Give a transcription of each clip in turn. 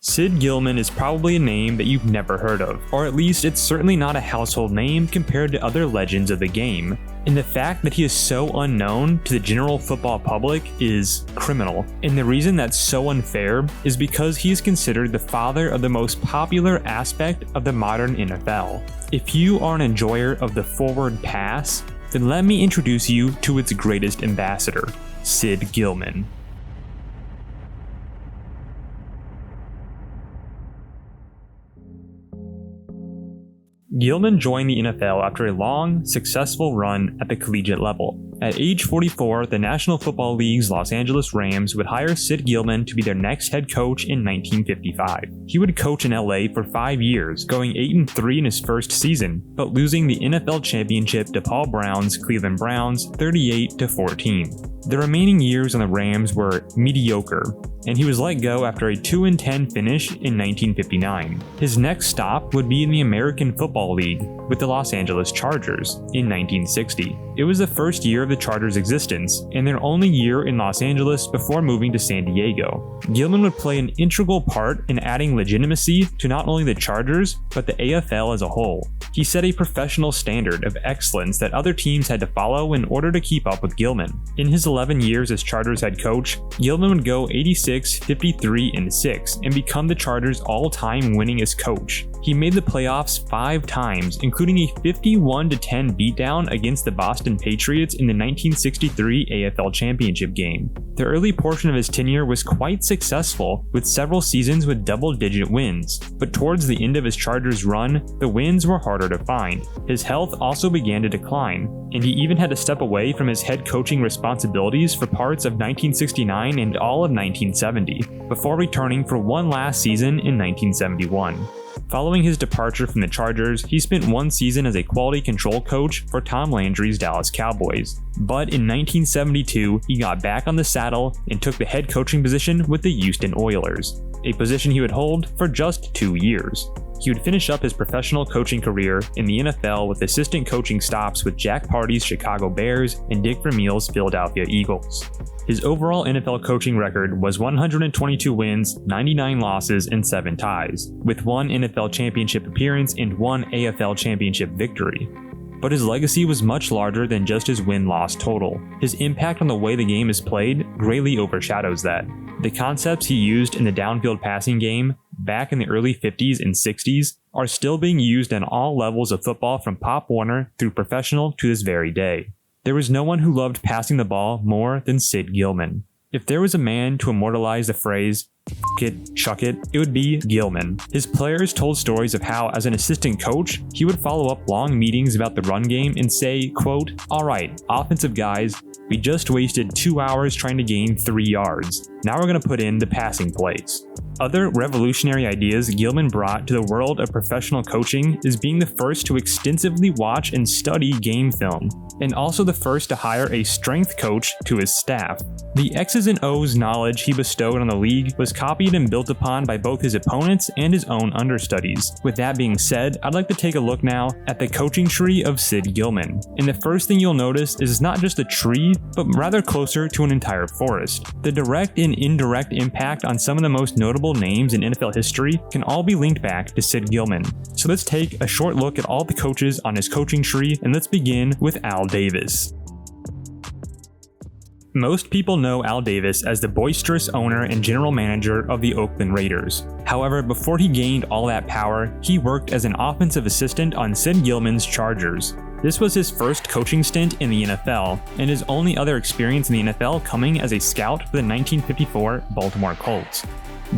Sid Gillman is probably a name that you've never heard of, or at least it's certainly not a household name compared to other legends of the game. And the fact that he is so unknown to the general football public is criminal. And the reason that's so unfair is because he is considered the father of the most popular aspect of the modern NFL. If you are an enjoyer of the forward pass, then let me introduce you to its greatest ambassador, Sid Gillman. Gillman joined the NFL after a long, successful run at the collegiate level. At age 44, the National Football League's Los Angeles Rams would hire Sid Gillman to be their next head coach in 1955. He would coach in LA for 5 years, going 8-3 in his first season, but losing the NFL championship to Paul Brown's Cleveland Browns 38-14. The remaining years on the Rams were mediocre, and he was let go after a 2-10 finish in 1959. His next stop would be in the American Football League with the Los Angeles Chargers in 1960. It was the first year of the Chargers' existence, and their only year in Los Angeles before moving to San Diego. Gillman would play an integral part in adding legitimacy to not only the Chargers, but the AFL as a whole. He set a professional standard of excellence that other teams had to follow in order to keep up with Gillman. In his 11 years as Chargers head coach, Gillman would go 86, 53, and 6 and become the Chargers' all-time winningest coach. He made the playoffs 5 times, including a 51-10 beatdown against the Boston Patriots in the 1963 AFL Championship game. The early portion of his tenure was quite successful, with several seasons with double-digit wins, but towards the end of his Chargers run, the wins were harder to find. His health also began to decline, and he even had to step away from his head coaching responsibilities for parts of 1969 and all of 1970, before returning for one last season in 1971. Following his departure from the Chargers, he spent one season as a quality control coach for Tom Landry's Dallas Cowboys. But in 1972, he got back on the saddle and took the head coaching position with the Houston Oilers, a position he would hold for just 2 years. He would finish up his professional coaching career in the NFL with assistant coaching stops with Jack Party's Chicago Bears and Dick Vermeil's Philadelphia Eagles. His overall NFL coaching record was 122 wins, 99 losses, and 7 ties, with 1 NFL championship appearance and 1 AFL championship victory. But his legacy was much larger than just his win-loss total. His impact on the way the game is played greatly overshadows that. The concepts he used in the downfield passing game back in the early 50s and 60s are still being used on all levels of football from Pop Warner through professional to this very day. There was no one who loved passing the ball more than Sid Gillman. If there was a man to immortalize the phrase, "F it, chuck it," it would be Gillman. His players told stories of how, as an assistant coach, he would follow up long meetings about the run game and say, quote, "Alright, offensive guys, we just wasted 2 hours trying to gain 3 yards. Now we're going to put in the passing plays." Other revolutionary ideas Gillman brought to the world of professional coaching is being the first to extensively watch and study game film, and also the first to hire a strength coach to his staff. The X's and O's knowledge he bestowed on the league was copied and built upon by both his opponents and his own understudies. With that being said, I'd like to take a look now at the coaching tree of Sid Gillman. And the first thing you'll notice is not just a tree, but rather closer to an entire forest. The direct and indirect impact on some of the most notable names in NFL history can all be linked back to Sid Gillman. So let's take a short look at all the coaches on his coaching tree, and let's begin with Al Davis. Most people know Al Davis as the boisterous owner and general manager of the Oakland Raiders. However, before he gained all that power, he worked as an offensive assistant on Sid Gillman's Chargers. This was his first coaching stint in the NFL, and his only other experience in the NFL coming as a scout for the 1954 Baltimore Colts.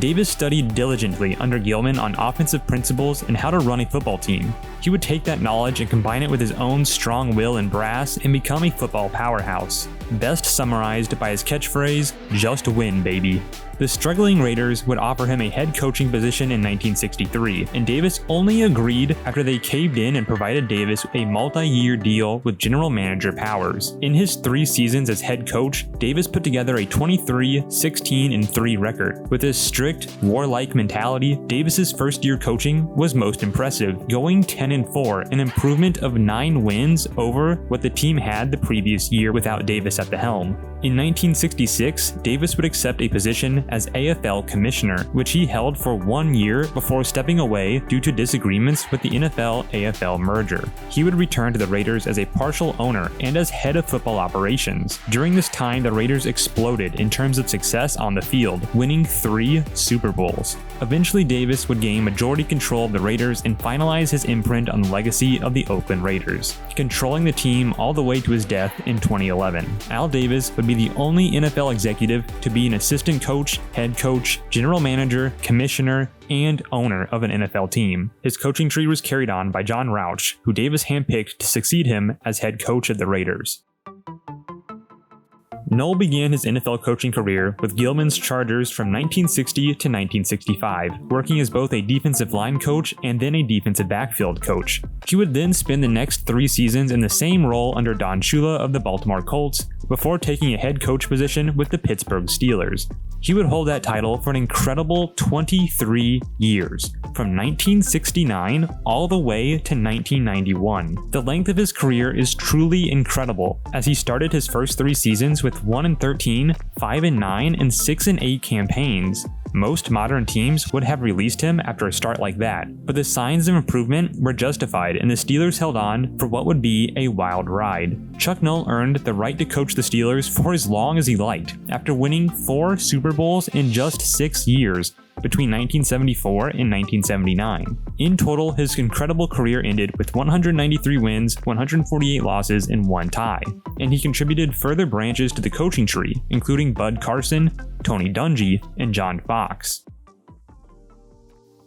Davis studied diligently under Gillman on offensive principles and how to run a football team. He would take that knowledge and combine it with his own strong will and brass and become a football powerhouse. Best summarized by his catchphrase, "Just win, baby." The struggling Raiders would offer him a head coaching position in 1963, and Davis only agreed after they caved in and provided Davis a multi-year deal with general manager powers. In his 3 seasons as head coach, Davis put together a 23, 16, and 3 record. With his strict, warlike mentality, Davis's first-year coaching was most impressive, going 10-4, an improvement of 9 wins over what the team had the previous year without Davis at the helm. In 1966, Davis would accept a position as AFL commissioner, which he held for 1 year before stepping away due to disagreements with the NFL-AFL merger. He would return to the Raiders as a partial owner and as head of football operations. During this time, the Raiders exploded in terms of success on the field, winning 3 Super Bowls. Eventually, Davis would gain majority control of the Raiders and finalize his imprint on the legacy of the Oakland Raiders, controlling the team all the way to his death in 2011. Al Davis would be the only NFL executive to be an assistant coach, head coach, general manager, commissioner, and owner of an NFL team. His coaching tree was carried on by John Rauch, who Davis handpicked to succeed him as head coach of the Raiders. Noll began his NFL coaching career with Gillman's Chargers from 1960 to 1965, working as both a defensive line coach and then a defensive backfield coach. He would then spend the next 3 seasons in the same role under Don Shula of the Baltimore Colts, before taking a head coach position with the Pittsburgh Steelers. He would hold that title for an incredible 23 years, from 1969 all the way to 1991. The length of his career is truly incredible, as he started his first 3 seasons with 1-13, 5-9, and 6-8 campaigns. Most modern teams would have released him after a start like that, but the signs of improvement were justified and the Steelers held on for what would be a wild ride. Chuck Noll earned the right to coach the Steelers for as long as he liked, after winning 4 Super Bowls in just 6 years, between 1974 and 1979. In total, his incredible career ended with 193 wins, 148 losses, and 1 tie, and he contributed further branches to the coaching tree, including Bud Carson, Tony Dungy, and John Fox.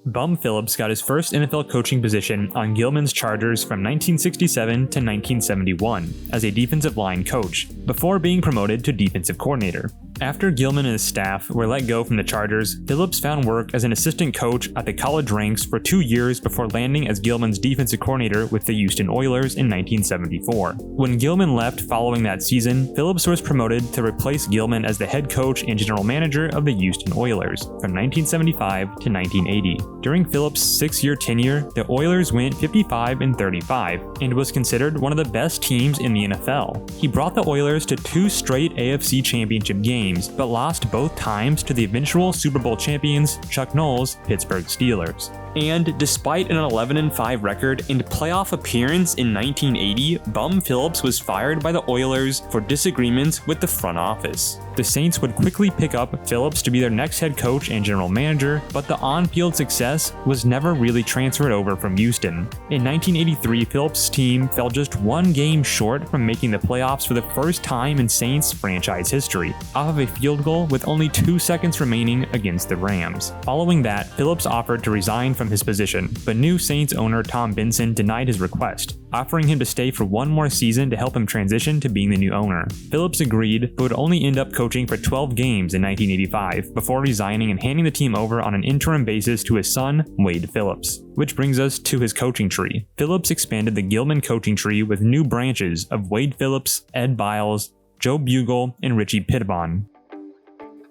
Bum Phillips got his first NFL coaching position on Gillman's Chargers from 1967 to 1971 as a defensive line coach, before being promoted to defensive coordinator. After Gillman and his staff were let go from the Chargers, Phillips found work as an assistant coach at the college ranks for 2 years before landing as Gillman's defensive coordinator with the Houston Oilers in 1974. When Gillman left following that season, Phillips was promoted to replace Gillman as the head coach and general manager of the Houston Oilers from 1975 to 1980. During Phillips' 6-year tenure, the Oilers went 55-35 and was considered one of the best teams in the NFL. He brought the Oilers to 2 straight AFC Championship games, but lost both times to the eventual Super Bowl champions Chuck Noll's Pittsburgh Steelers. And despite an 11-5 record and playoff appearance in 1980, Bum Phillips was fired by the Oilers for disagreements with the front office. The Saints would quickly pick up Phillips to be their next head coach and general manager, but the on-field success was never really transferred over from Houston. In 1983, Phillips' team fell just 1 game short from making the playoffs for the first time in Saints franchise history, off of a field goal with only 2 seconds remaining against the Rams. Following that, Phillips offered to resign from his position, but new Saints owner Tom Benson denied his request, offering him to stay for 1 more season to help him transition to being the new owner. Phillips agreed, but would only end up coaching for 12 games in 1985, before resigning and handing the team over on an interim basis to his son, Wade Phillips. Which brings us to his coaching tree. Phillips expanded the Gillman coaching tree with new branches of Wade Phillips, Ed Biles, Joe Bugle, and Richie Pittman.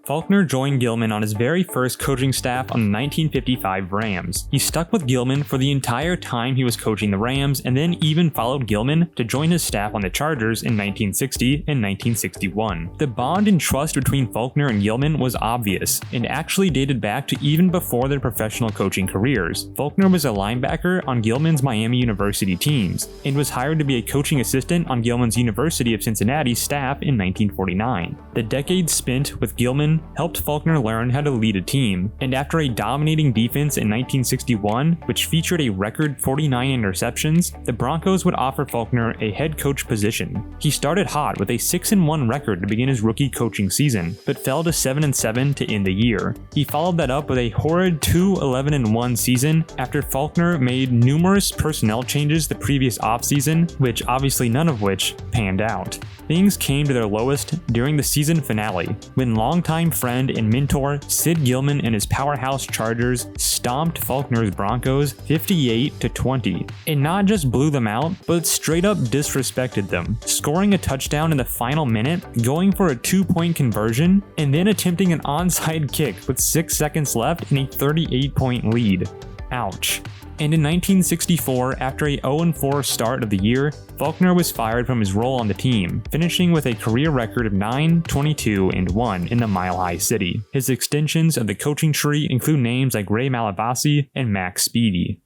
Faulkner joined Gillman on his very first coaching staff on the 1955 Rams. He stuck with Gillman for the entire time he was coaching the Rams, and then even followed Gillman to join his staff on the Chargers in 1960 and 1961. The bond and trust between Faulkner and Gillman was obvious, and actually dated back to even before their professional coaching careers. Faulkner was a linebacker on Gillman's Miami University teams, and was hired to be a coaching assistant on Gillman's University of Cincinnati staff in 1949. The decades spent with Gillman helped Faulkner learn how to lead a team, and after a dominating defense in 1961, which featured a record 49 interceptions, the Broncos would offer Faulkner a head coach position. He started hot with a 6-1 record to begin his rookie coaching season, but fell to 7-7 to end the year. He followed that up with a horrid 2-11-1 season after Faulkner made numerous personnel changes the previous offseason, which obviously none of which panned out. Things came to their lowest during the season finale, when longtime longtime friend and mentor Sid Gillman and his powerhouse Chargers stomped Faulkner's Broncos 58-20, and not just blew them out, but straight up disrespected them, scoring a touchdown in the final minute, going for a 2-point conversion, and then attempting an onside kick with 6 seconds left in a 38-point lead. Ouch. And in 1964, after a 0-4 start of the year, Faulkner was fired from his role on the team, finishing with a career record of 9-22-1 in the Mile High City. His extensions of the coaching tree include names like Ray Malavasi and Max Speedy.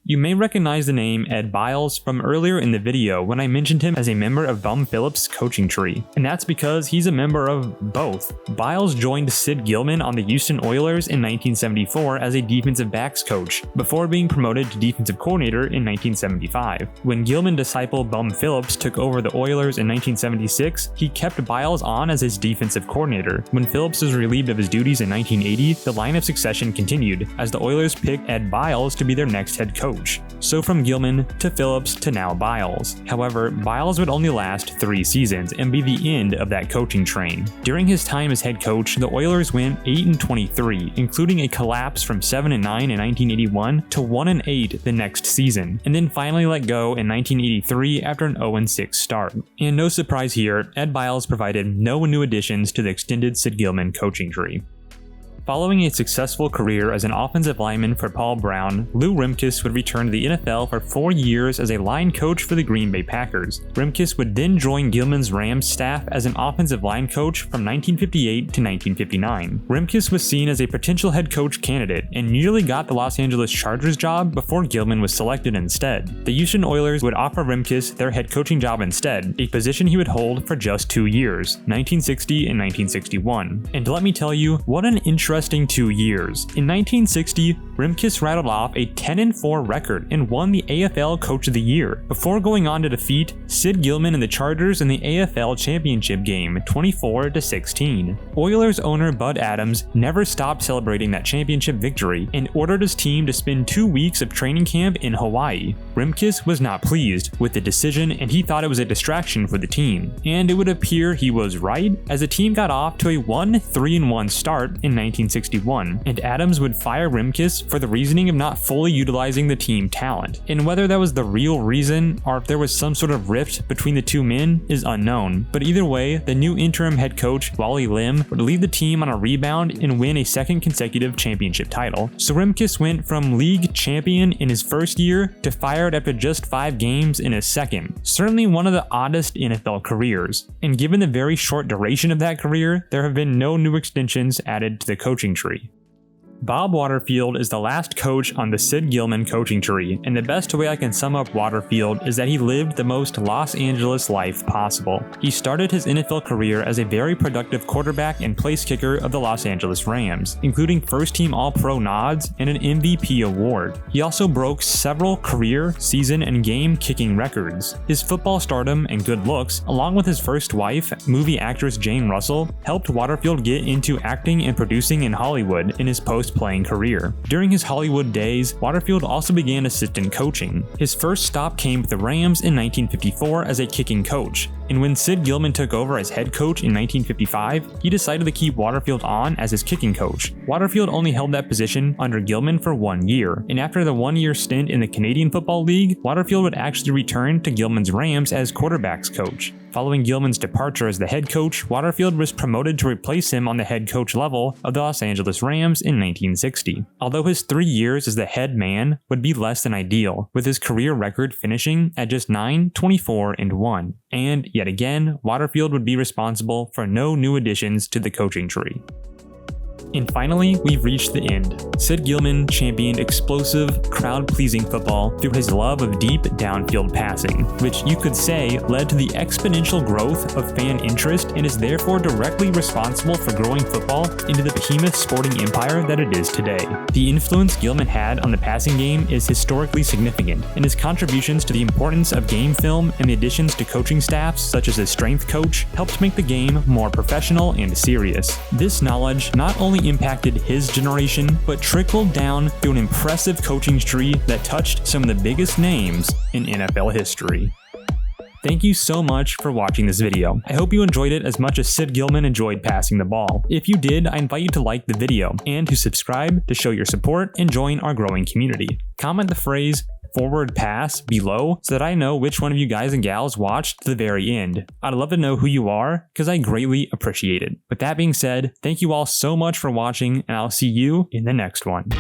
You may recognize the name Ed Biles from earlier in the video when I mentioned him as a member of Bum Phillips' coaching tree, and that's because he's a member of both. Biles joined Sid Gillman on the Houston Oilers in 1974 as a defensive backs coach, before being promoted to defensive coordinator in 1975. When Gillman disciple Bum Phillips took over the Oilers in 1976, he kept Biles on as his defensive coordinator. When Phillips was relieved of his duties in 1980, the line of succession continued, as the Oilers picked Ed Biles to be their next head coach. So from Gillman to Phillips to now Biles. However, Biles would only last 3 seasons and be the end of that coaching train. During his time as head coach, the Oilers went 8-23, including a collapse from 7-9 in 1981 to 1-8 the next season, and then finally let go in 1983 after an 0-6 start. And no surprise here, Ed Biles provided no new additions to the extended Sid Gillman coaching tree. Following a successful career as an offensive lineman for Paul Brown, Lou Rimkus would return to the NFL for 4 years as a line coach for the Green Bay Packers. Rimkus would then join Gillman's Rams staff as an offensive line coach from 1958 to 1959. Rimkus was seen as a potential head coach candidate and nearly got the Los Angeles Chargers job before Gillman was selected instead. The Houston Oilers would offer Rimkus their head coaching job instead, a position he would hold for just 2 years, 1960 and 1961. And let me tell you, what an interesting 2 years. In 1960, Rimkus rattled off a 10-4 record and won the AFL Coach of the Year, before going on to defeat Sid Gillman and the Chargers in the AFL Championship game 24-16. Oilers owner Bud Adams never stopped celebrating that championship victory and ordered his team to spend 2 weeks of training camp in Hawaii. Rimkus was not pleased with the decision and he thought it was a distraction for the team. And it would appear he was right, as the team got off to a 1-3-1 start in 1961, and Adams would fire Rimkus for the reasoning of not fully utilizing the team talent. And whether that was the real reason or if there was some sort of rift between the two men is unknown, but either way, the new interim head coach Wally Lim would lead the team on a rebound and win a second consecutive championship title. So Rimkus went from league champion in his first year to fired after just 5 games in his second. Certainly one of the oddest NFL careers, and given the very short duration of that career, there have been no new extensions added to the coaching tree. Bob Waterfield is the last coach on the Sid Gillman coaching tree, and the best way I can sum up Waterfield is that he lived the most Los Angeles life possible. He started his NFL career as a very productive quarterback and place kicker of the Los Angeles Rams, including first-team All-Pro nods and an MVP award. He also broke several career, season, and game kicking records. His football stardom and good looks, along with his first wife, movie actress Jane Russell, helped Waterfield get into acting and producing in Hollywood in his post-playing career. During his Hollywood days, Waterfield also began assistant coaching. His first stop came with the Rams in 1954 as a kicking coach, and when Sid Gillman took over as head coach in 1955, he decided to keep Waterfield on as his kicking coach. Waterfield only held that position under Gillman for 1 year, and after the 1-year stint in the Canadian Football League, Waterfield would actually return to Gillman's Rams as quarterbacks coach. Following Gillman's departure as the head coach, Waterfield was promoted to replace him on the head coach level of the Los Angeles Rams in 1960. Although his 3 years as the head man would be less than ideal, with his career record finishing at just 9-24-1. And yet again, Waterfield would be responsible for no new additions to the coaching tree. And finally, we've reached the end. Sid Gillman championed explosive, crowd-pleasing football through his love of deep downfield passing, which you could say led to the exponential growth of fan interest and is therefore directly responsible for growing football into the behemoth sporting empire that it is today. The influence Gillman had on the passing game is historically significant, and his contributions to the importance of game film and the additions to coaching staffs such as his strength coach helped make the game more professional and serious. This knowledge not only impacted his generation, but trickled down through an impressive coaching tree that touched some of the biggest names in NFL history. Thank you so much for watching this video. I hope you enjoyed it as much as Sid Gillman enjoyed passing the ball. If you did, I invite you to like the video and to subscribe to show your support and join our growing community. Comment the phrase "forward pass" below so that I know which one of you guys and gals watched to the very end. I'd love to know who you are because I greatly appreciate it. With that being said, thank you all so much for watching, and I'll see you in the next one.